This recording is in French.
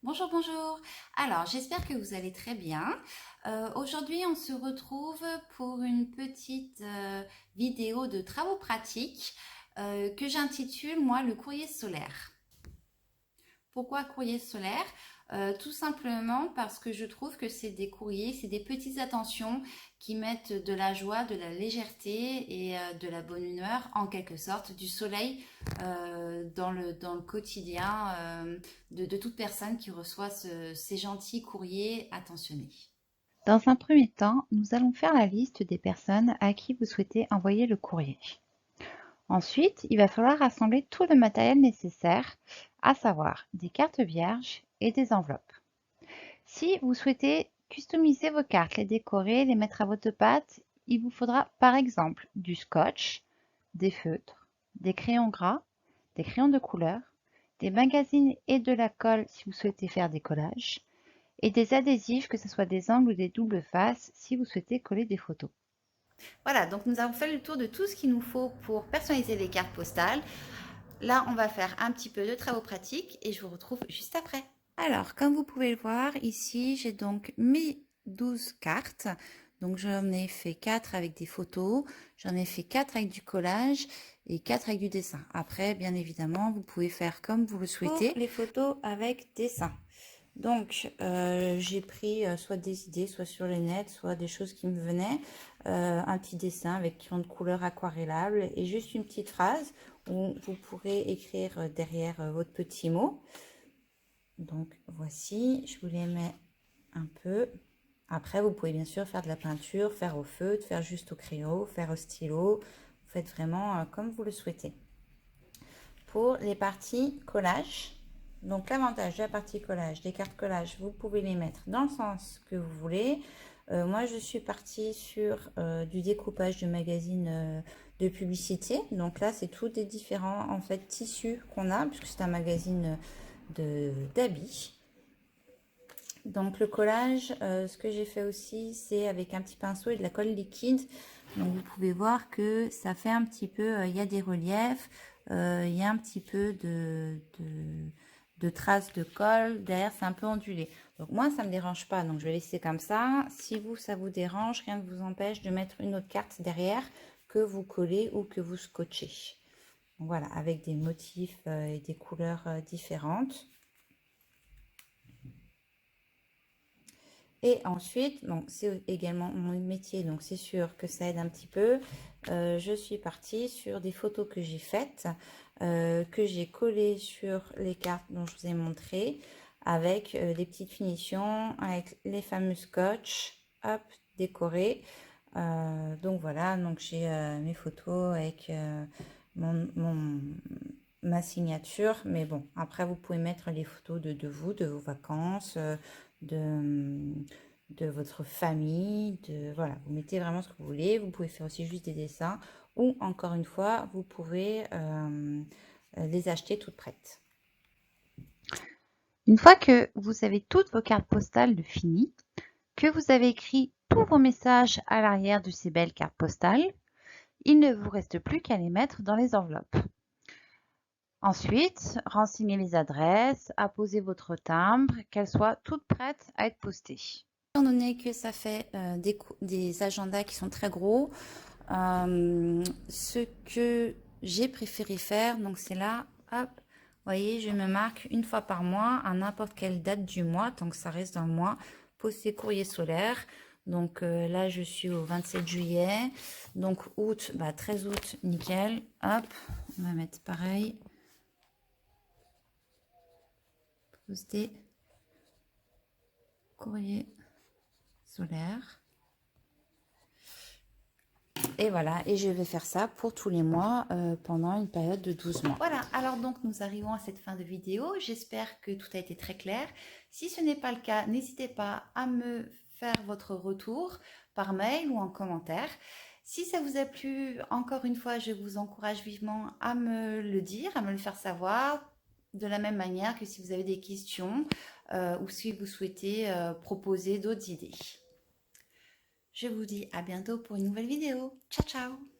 Bonjour, bonjour. Alors, j'espère que vous allez très bien. Aujourd'hui, on se retrouve pour une petite vidéo de travaux pratiques que j'intitule, moi, le courrier solaire. Pourquoi courrier solaire? Tout simplement parce que je trouve que c'est des courriers, c'est des petites attentions qui mettent de la joie, de la légèreté et de la bonne humeur, en quelque sorte, du soleil dans le quotidien de toute personne qui reçoit ces gentils courriers attentionnés. Dans un premier temps, nous allons faire la liste des personnes à qui vous souhaitez envoyer le courrier. Ensuite, il va falloir rassembler tout le matériel nécessaire, à savoir des cartes vierges et des enveloppes. Si vous souhaitez customiser vos cartes, les décorer, les mettre à votre patte, il vous faudra par exemple du scotch, des feutres, des crayons gras, des crayons de couleur, des magazines et de la colle si vous souhaitez faire des collages, et des adhésifs, que ce soit des angles ou des doubles faces, si vous souhaitez coller des photos. Voilà, donc nous avons fait le tour de tout ce qu'il nous faut pour personnaliser les cartes postales. Là, on va faire un petit peu de travaux pratiques et je vous retrouve juste après. Alors, comme vous pouvez le voir, ici, j'ai donc mis 12 cartes. Donc, j'en ai fait 4 avec des photos, j'en ai fait 4 avec du collage et 4 avec du dessin. Après, bien évidemment, vous pouvez faire comme vous le souhaitez. Pour les photos avec dessin. Donc, j'ai pris soit des idées, soit sur les nets, soit des choses qui me venaient. Un petit dessin avec crayon de couleur aquarellable et juste une petite phrase où vous pourrez écrire derrière votre petit mot. Donc, voici, je vous les mets un peu. Après, vous pouvez bien sûr faire de la peinture, faire au feutre, faire juste au crayon, faire au stylo. Vous faites vraiment comme vous le souhaitez. Pour les parties collage, donc l'avantage de la partie collage, des cartes collage, vous pouvez les mettre dans le sens que vous voulez. Moi, je suis partie sur du découpage de magazines de publicité. Donc là, c'est tous des différents en fait tissus qu'on a, puisque c'est un magazine d'habits. Donc le collage, ce que j'ai fait aussi, c'est avec un petit pinceau et de la colle liquide. Donc vous pouvez voir que ça fait un petit peu, il y a des reliefs, il y a un petit peu de traces de colle. Derrière, c'est un peu ondulé. Donc moi, ça ne me dérange pas, donc je vais laisser comme ça. Si vous, ça vous dérange, rien ne vous empêche de mettre une autre carte derrière que vous collez ou que vous scotchez. Donc, voilà, avec des motifs et des couleurs différentes. Et ensuite, donc c'est également mon métier, donc c'est sûr que ça aide un petit peu. Je suis partie sur des photos que j'ai faites, que j'ai collées sur les cartes dont je vous ai montré, avec des petites finitions, avec les fameux scotch, hop, décorés. Donc voilà, donc j'ai mes photos avec ma signature, mais bon, après vous pouvez mettre les photos de vous, de vos vacances, de, de votre famille, voilà, vous mettez vraiment ce que vous voulez. Vous pouvez faire aussi juste des dessins ou encore une fois, vous pouvez les acheter toutes prêtes. Une fois que vous avez toutes vos cartes postales de finies, que vous avez écrit tous vos messages à l'arrière de ces belles cartes postales, il ne vous reste plus qu'à les mettre dans les enveloppes. Ensuite, renseignez les adresses, apposez votre timbre, qu'elles soient toutes prêtes à être postées. Étant donné que ça fait des agendas qui sont très gros, ce que j'ai préféré faire, donc c'est là, hop, vous voyez, je me marque une fois par mois, à n'importe quelle date du mois, tant que ça reste dans le mois, poster courrier solaire. Donc là, je suis au 27 juillet. Donc août, 13 août, nickel. Hop, on va mettre pareil. Poster courrier solaire. Et voilà, et je vais faire ça pour tous les mois pendant une période de 12 mois. Voilà, alors donc nous arrivons à cette fin de vidéo. J'espère que tout a été très clair. Si ce n'est pas le cas, n'hésitez pas à me faire votre retour par mail ou en commentaire. Si ça vous a plu, encore une fois, je vous encourage vivement à me le dire, à me le faire savoir, de la même manière que si vous avez des questions ou si vous souhaitez proposer d'autres idées. Je vous dis à bientôt pour une nouvelle vidéo. Ciao, ciao!